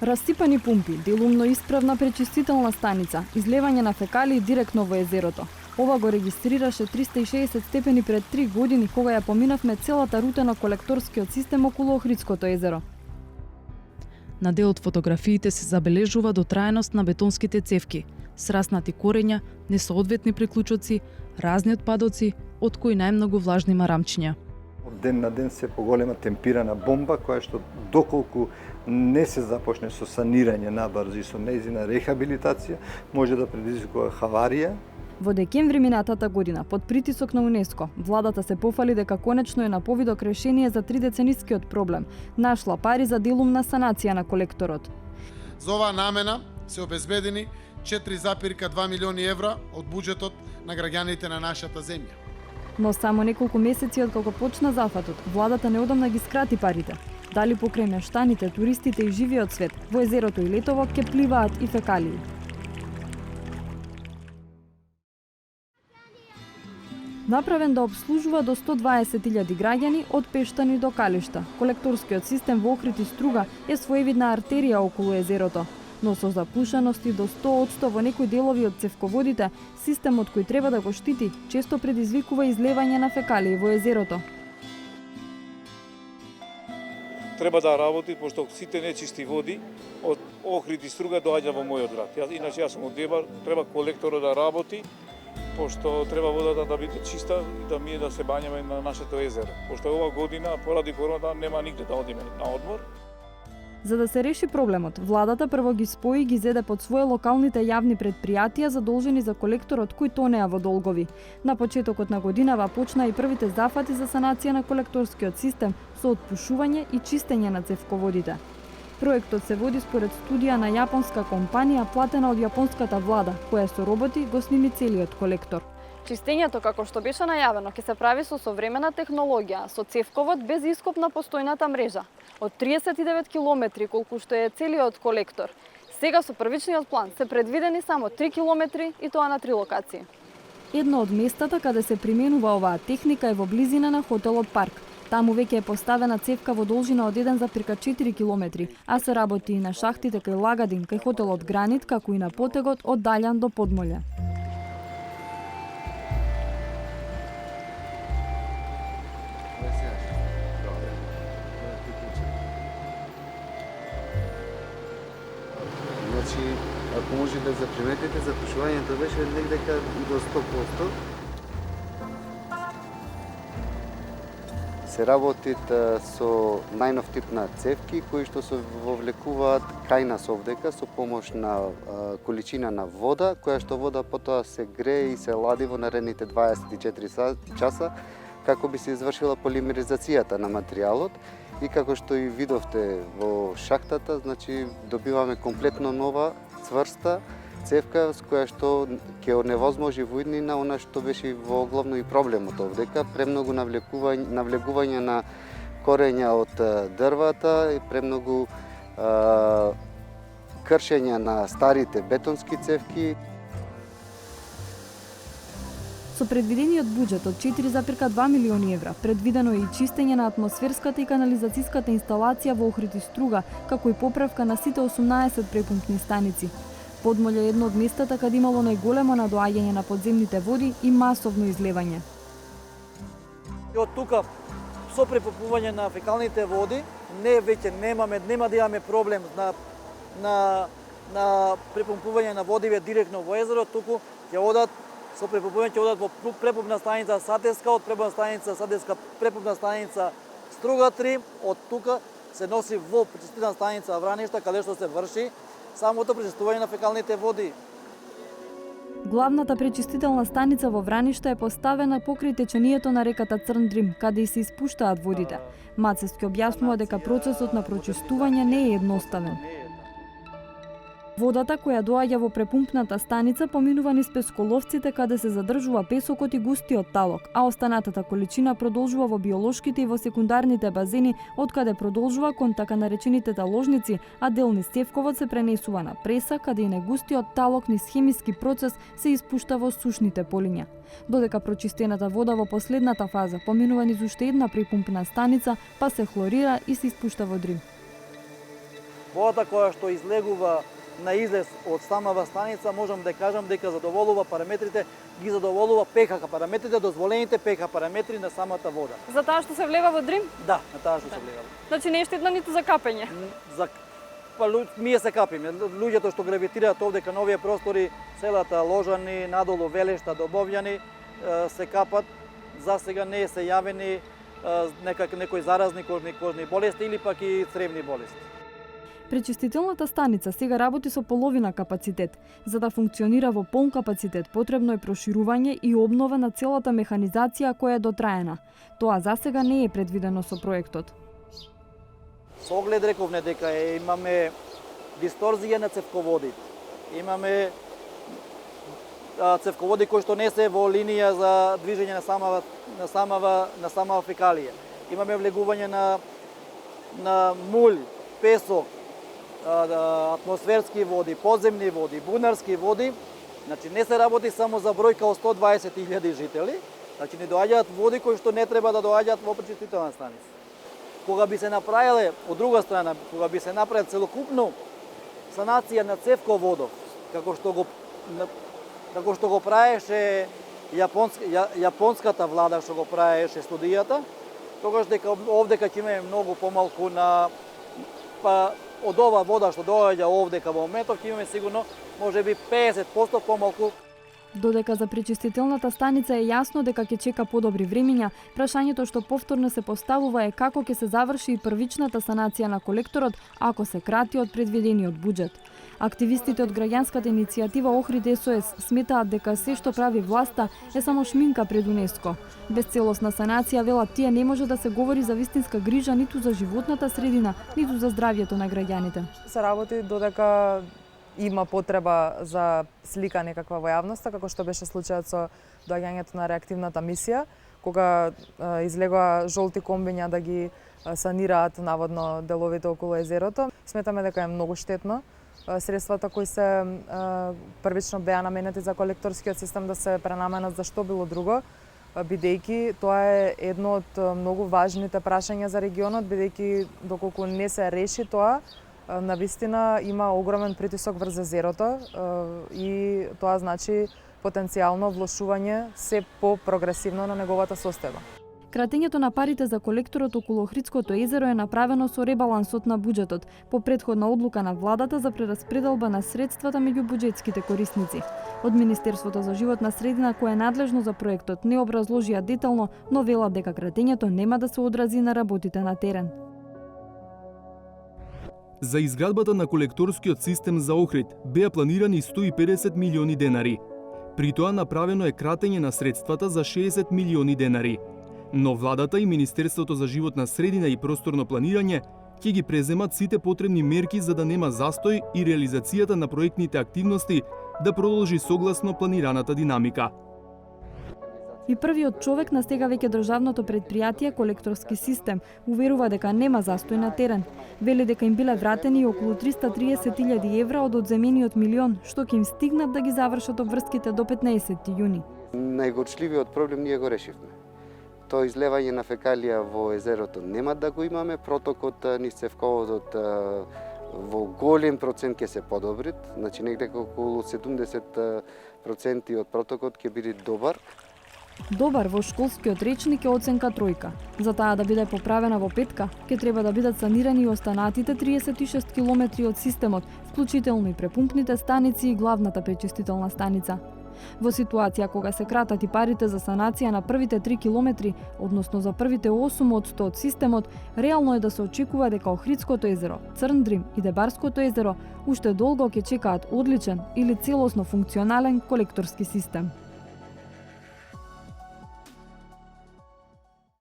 Рассипани пумпи, делумно исправна пречистителна станица, излевање на фекалии директно во езерото. Ова го регистрираше 360 степени пред 3 години кога ја поминавме целата рута на колекторскиот систем околу Охридското езеро. На дел од фотографиите се забележува дотраеност на бетонските цевки, сраснати корења, несоодветни приклучоци, разни отпадоци, од кои најмногу влажни марамчиња. Од ден на ден се поголема темпирана бомба, која што доколку не се започне со санирање набрзо и со нејзина рехабилитација, може да предизвикува хаварија. Во декември минатата година, под притисок на УНЕСКО, владата се пофали дека конечно е на повидок решение за 3-деценискиот проблем. Нашла пари за делумна санација на колекторот. За оваа намена се обезбедени 4,2 милиони евра од буџетот на граѓаните на нашата земја. Но само неколку месеци од кога почна зафатот, владата неодамна ги скрати парите. Дали покрај мештаните, туристите и живиот свет, во езерото и летово ќе пливаат и фекалии. Направен да обслужува до 120.000 граѓани од Пештани до Калишта, колекторскиот систем во Охрид и Струга е своевидна артерија околу езерото. Но со запушености до 100% во некои делови од цевководите, системот кој треба да го штити често предизвикува излевање на фекалии во езерото. Треба да работи, пошто сите нечисти води од Охрид и Струга доаѓа во мојот град. Јас сум од Дебар, треба колекторот да работи, пошто треба водата да биде чиста и да ние да се бањаме на нашето езеро. Пошто ова година, поради короната, нема нигде да одиме на одмор. За да се реши проблемот, владата прво ги спои и ги зеде под своје локалните јавни предпријатија задолжени за колекторот кои тонеа во долгови. На почетокот на годинава почна и првите зафати за санација на колекторскиот систем со отпушување и чистење на цевководите. Проектот се води според студија на јапонска компанија платена од јапонската влада, која со роботи го сними целиот колектор. Чистењето, како што беше најавено, ќе се прави со современа технологија, со цевковод без ископ на постојната мрежа. Од 39 километри, колку што е целиот колектор. Сега со првичниот план се предвидени само 3 километри и тоа на 3 локации. Едно од местата каде се применува оваа техника е во близина на хотелот Парк. Таму веќе е поставена цевка во должина од 1,4 километри, а се работи и на шахтите кај Лагадин, кај хотелот Гранит, како и на потегот од Далјан до Подмолје. Значи, ако може да заприметите, запушувањето беше негдека до 100%. Се работит со најнов тип на цевки кои што се вовлекуваат кај нас овдека со помош на количина на вода, која што вода потоа се грее и се лади во наредните 24 часа како би се извршила полимеризацијата на материјалот. И како што и видовте во шахтата, значи добиваме комплетно нова цврста цевка с која што ќе оневозможи во иднина она што беше во главно и проблемот овдека, премногу навлегување на корења од дрвата и премногу кршење на старите бетонски цевки. Со предвидениот буџет од 4,2 милиони евра, предвидено е и чистење на атмосферската и канализацијската инсталација во Охрид и Струга, како и поправка на сите 18 препумпни станици. Подмолје е едно од местата каде имало најголемо надоаѓање на подземните води и масовно излевање. И од тука со препумпување на фекалните води, нема да имаме проблем на препумпување на водиве директно во езеро, туку ќе одат со препумпување ќе одат во препумпна станица Сатеска, од препумпна станица Сатеска препумпна станица Струга 3, од тука се носи во пречистителна станица Враништа, каде што се врши самото пречистување на фекалните води. Главната пречистителна станица во Враништа е поставена покрај течението на реката Црн Дрим, каде и се испуштаат водите. Мацевски објаснува дека процесот на прочистување не е едноставен. Водата која доаѓа во препумпната станица поминува низ песколовците каде се задржува песокот и густиот талок, а останатата количина продолжува во биолошките и во секундарните базени, од каде продолжува кон така наречените таложници, а дел низ цевковод се пренесува на преса, каде и негустиот талок низ хемиски процес се испушта во сушните полиња. Додека прочистената вода во последната фаза поминува низ уште една препумпна станица, па се хлорира и се испушта во Дрим. водата која што излегува на излез од самава станица, можам да кажам дека задоволува параметрите, ги задоволува ПХ параметрите, дозволените ПХ параметри на самата вода. За таа што се влева во Дрим? Да, на таа што се влева. Значи не е штетно ниту за капење. Ние се капиме. Луѓето што гравитираат овде кај новија простори, селата Ложани, надолу Велешта, Добовјани, се капат. За сега не се јавени некои заразни кожни болести или пак и цревни болести. Пречистителната станица сега работи со половина капацитет. За да функционира во полн капацитет, потребно е проширување и обнова на целата механизација која е дотраена. Тоа засега не е предвидено со проектот. Со оглед рековме дека имаме дисторзија на цевководи. Имаме цевководи кои што не се во линија за движење на самава фекалија. Имаме влегување на мулј, песок, атмосферски води, подземни води, бунарски води. Значи не се работи само за бројка од 120.000 жители, значи не доаѓаат води кои што не треба да доаѓаат во пречистителна станица. Кога би се направиле, од друга страна, кога би се направи целокупно санација на цевководов, како што го правеше јапонската влада, што го правеше студијата, тогаш дека овдека ќе имаме многу помалку од ова вода што доаѓа овдека во моментов, ќе имаме сигурно можеби 50% помалку. Додека за пречистителната станица е јасно дека ќе чека подобри времиња, прашањето што повторно се поставува е како ќе се заврши и првичната санација на колекторот ако се крати од предвидениот буџет. Активистите од граѓанската иницијатива Охрид СОС сметаат дека се што прави власта е само шминка пред УНЕСКО. Без целосна санација, велат тие, не може да се говори за вистинска грижа ниту за животната средина, ниту за здравјето на граѓаните. Се работи додека има потреба за слика некаква во јавноста, како што беше случајот со доаѓањето на реактивната мисија, кога излегоа жолти комбиња да ги санираат наводно деловите околу езерото. Сметаме дека е многу штетно средствата кои се првично беа наменети за колекторскиот систем да се пренаменат за што било друго, бидејќи тоа е едно од многу важните прашања за регионот, бидејќи доколку не се реши тоа, навистина има огромен притисок врз езерото и тоа значи потенцијално влошување се по-прогресивно на неговата состојба. Кратењето на парите за колекторот околу Охридското езеро е направено со ребалансот на буџетот, по претходна одлука на владата за прераспределба на средствата меѓу буџетските корисници. Од Министерството за животна средина, кое е надлежно за проектот, не образложија детално, но велат дека кратењето нема да се одрази на работите на терен. За изградбата на колекторскиот систем за Охрид беа планирани 150 милиони денари. При тоа направено е кратење на средствата за 60 милиони денари. Но владата и Министерството за животна средина и просторно планирање ќе ги преземат сите потребни мерки за да нема застој и реализацијата на проектните активности да продолжи согласно планираната динамика. И првиот човек на сега веќе државното предпријатие Колекторски систем уверува дека нема застој на терен. Вели дека им биле вратени околу 330.000 евра од одземениот милион, што ќе им стигнат да ги завршат обврските до 15 јуни. Најгорчливиот проблем ние го решивме. Тоа излевање на фекалија во езерото нема да го имаме, протокот низ цевководот во голем процент ќе се подобри, значи негде околу 70% од протокот ќе биде добар. Добар во школскиот речник е оценка тројка. За таа да биде поправена во петка, ќе треба да бидат санирани и останатите 36 километри од системот, вклучително и препумпните станици и главната пречистителна станица. Во ситуација кога се кратат и парите за санација на првите 3 километри, односно за првите 8 од 100 од системот, реално е да се очекува дека Охридското езеро, Црн Дрим и Дебарското езеро уште долго ќе чекаат одличен или целосно функционален колекторски систем.